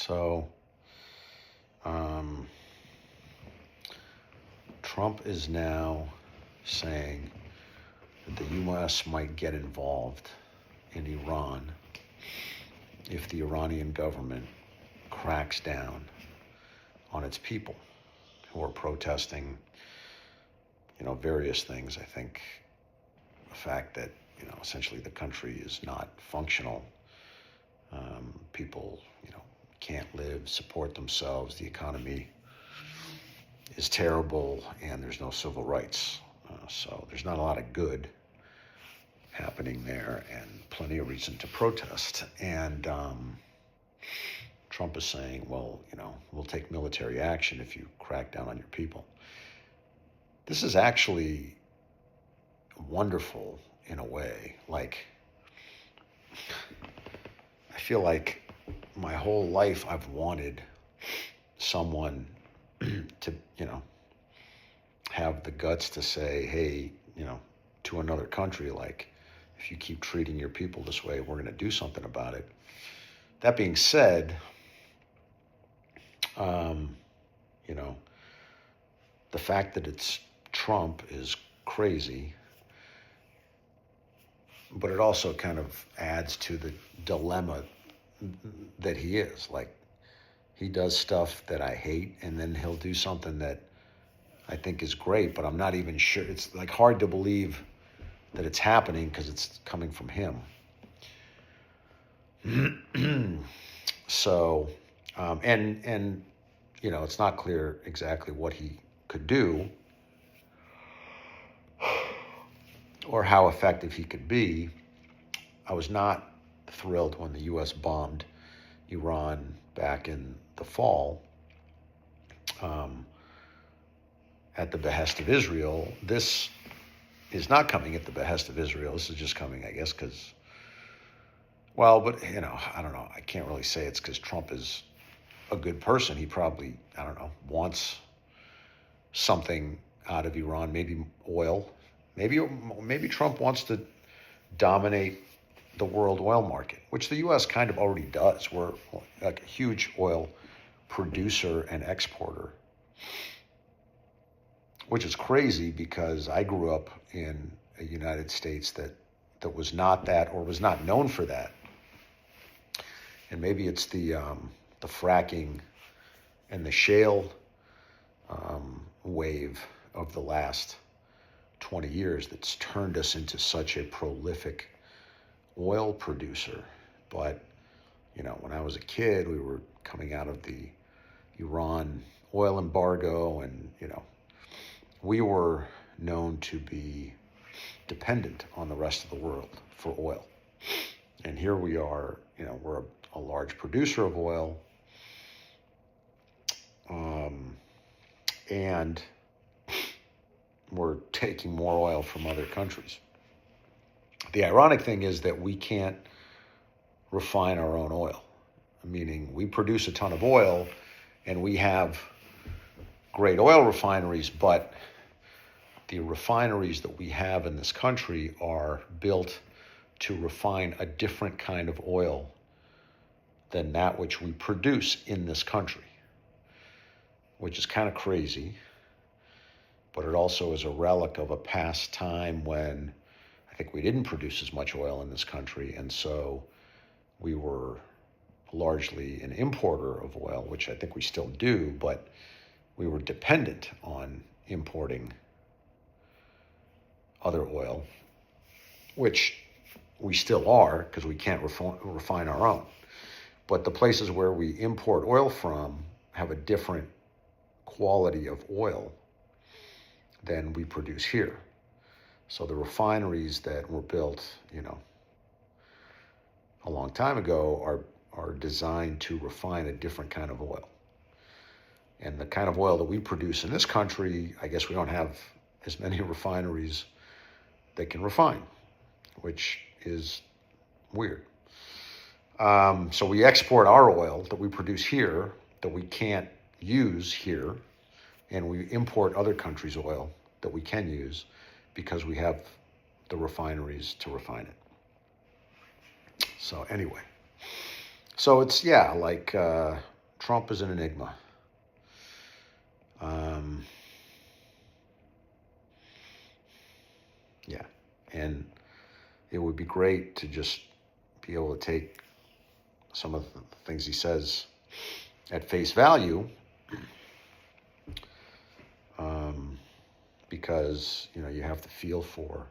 So, um, Trump is now saying that the U.S. might get involved in Iran if the Iranian government cracks down on its people who are protesting, various things. I think the fact that, essentially the country is not functional. People, can't live, support themselves. The economy is terrible, and there's no civil rights. So there's not a lot of good happening there, and plenty of reason to protest. And Trump is saying, well, we'll take military action if you crack down on your people. This is actually wonderful in a way. Like, I feel like my whole life I've wanted someone to, have the guts to say, hey, to another country, like, if you keep treating your people this way, we're going to do something about it. That being said, the fact that it's Trump is crazy, but it also kind of adds to the dilemma that he is. Like, he does stuff that I hate, and then he'll do something that I think is great, but I'm not even sure. It's like hard to believe that it's happening because it's coming from him. So, and it's not clear exactly what he could do or how effective he could be. I was not thrilled when the U.S. bombed Iran back in the fall at the behest of Israel. This is not coming at the behest of Israel. This is just coming, I guess, because, but, I don't know. I can't really say it's because Trump is a good person. He probably, I don't know, wants something out of Iran, maybe oil. Maybe Trump wants to dominate the world oil market, which the U.S. kind of already does. We're like a huge oil producer and exporter, which is crazy because I grew up in a United States that was not that, or was not known for that. And maybe it's the fracking and the shale wave of the last 20 years that's turned us into such a prolific oil producer. But, when I was a kid, we were coming out of the Iran oil embargo, and, we were known to be dependent on the rest of the world for oil. And here we are, we're a large producer of oil. And we're taking more oil from other countries. The ironic thing is that we can't refine our own oil, meaning we produce a ton of oil and we have great oil refineries, but the refineries that we have in this country are built to refine a different kind of oil than that which we produce in this country, which is kind of crazy. But it also is a relic of a past time when I think we didn't produce as much oil in this country, and so we were largely an importer of oil, which I think we still do, but we were dependent on importing other oil, which we still are because we can't refine our own. But the places where we import oil from have a different quality of oil than we produce here. So the refineries that were built, a long time ago are designed to refine a different kind of oil. And the kind of oil that we produce in this country, I guess we don't have as many refineries that can refine, which is weird. So we export our oil that we produce here that we can't use here, and we import other countries' oil that we can use because we have the refineries to refine it. So anyway, so it's, Trump is an enigma. Um, yeah, and it would be great to just be able to take some of the things he says at face value, because you have to feel for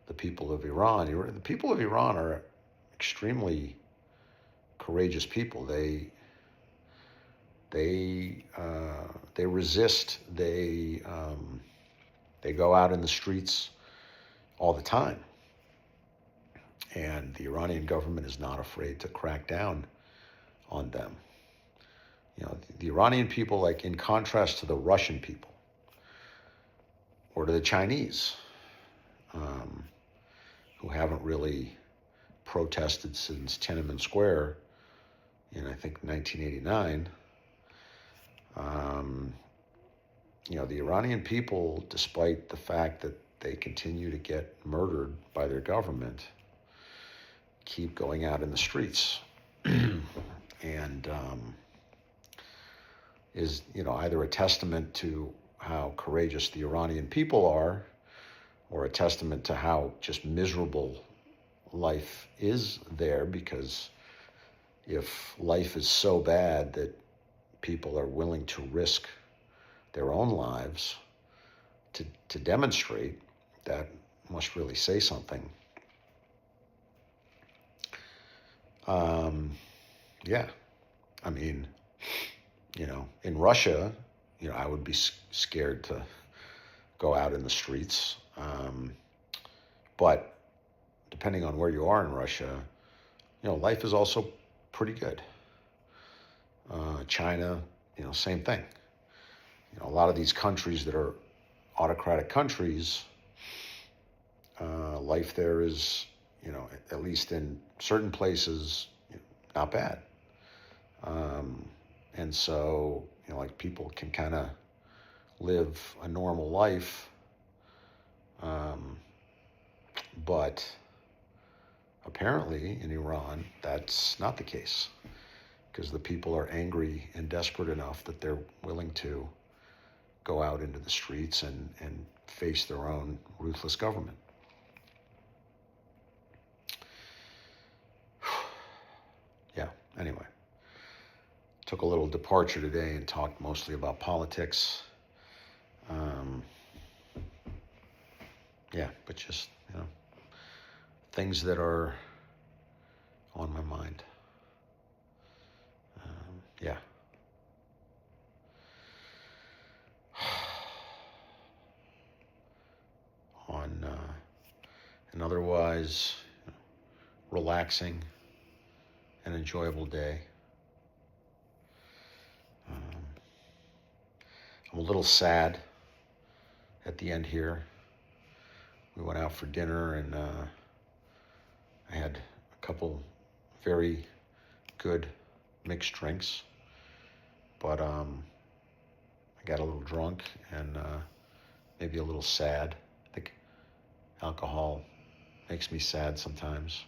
the people of Iran. The people of Iran are extremely courageous people. They resist. They go out in the streets all the time, and the Iranian government is not afraid to crack down on them. The Iranian people, like in contrast to the Russian people or to the Chinese, who haven't really protested since Tiananmen Square in, I think, 1989. The Iranian people, despite the fact that they continue to get murdered by their government, keep going out in the streets. And is either a testament to how courageous the Iranian people are, or a testament to how just miserable life is there, because if life is so bad that people are willing to risk their own lives to demonstrate, that must really say something. Yeah, I mean, in Russia, I would be scared to go out in the streets. But depending on where you are in Russia, life is also pretty good. China, same thing. A lot of these countries that are autocratic countries, life there is, at least in certain places, not bad. And so, like, people can kind of live a normal life. But apparently in Iran, that's not the case, because the people are angry and desperate enough that they're willing to go out into the streets and face their own ruthless government. Yeah, anyway. Took a little departure today and talked mostly about politics. Yeah, but just, things that are on my mind. Yeah. On an otherwise relaxing and enjoyable day. I'm a little sad at the end here. We went out for dinner, and I had a couple very good mixed drinks, but I got a little drunk and maybe a little sad. I think alcohol makes me sad sometimes.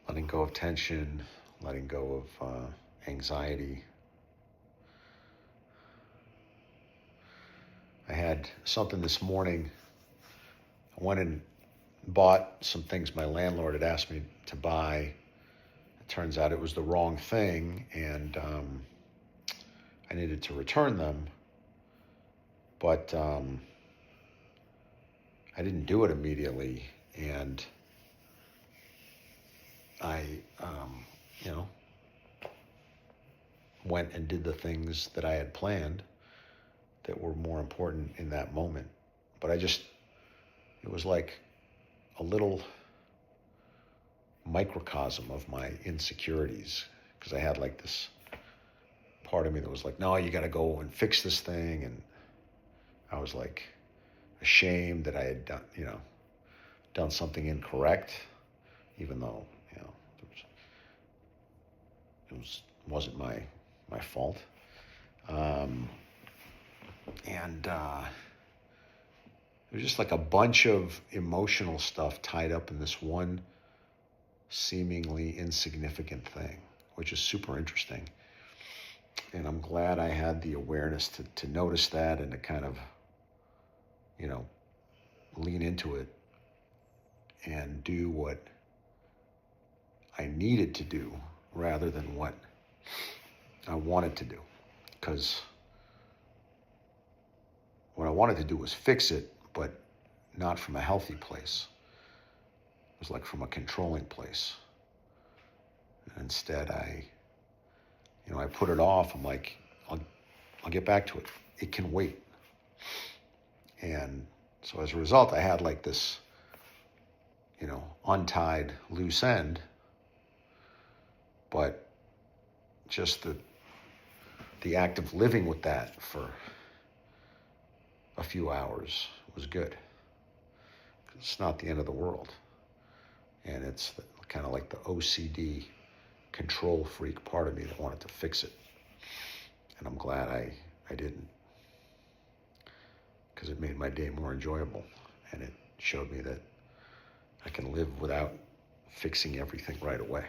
Letting go of tension, letting go of anxiety. I had something this morning. I went and bought some things my landlord had asked me to buy. It turns out it was the wrong thing, and I needed to return them. But I didn't do it immediately, and I, went and did the things that I had planned that were more important in that moment. But it was like a little microcosm of my insecurities, because I had like this part of me that was like, no, you got to go and fix this thing. And I was like, ashamed that I had done something incorrect, even though wasn't my fault. And There's just like a bunch of emotional stuff tied up in this one seemingly insignificant thing, which is super interesting. And I'm glad I had the awareness to notice that and to kind of, lean into it and do what I needed to do rather than what I wanted to do. Because what I wanted to do was fix it, but not from a healthy place. It was like from a controlling place. And instead, I put it off. I'm like, I'll get back to it. It can wait. And so as a result, I had like this, untied loose end, but just the act of living with that for a few hours was good. It's not the end of the world. And it's kind of like the OCD control freak part of me that wanted to fix it. And I'm glad I didn't, because it made my day more enjoyable. And it showed me that I can live without fixing everything right away.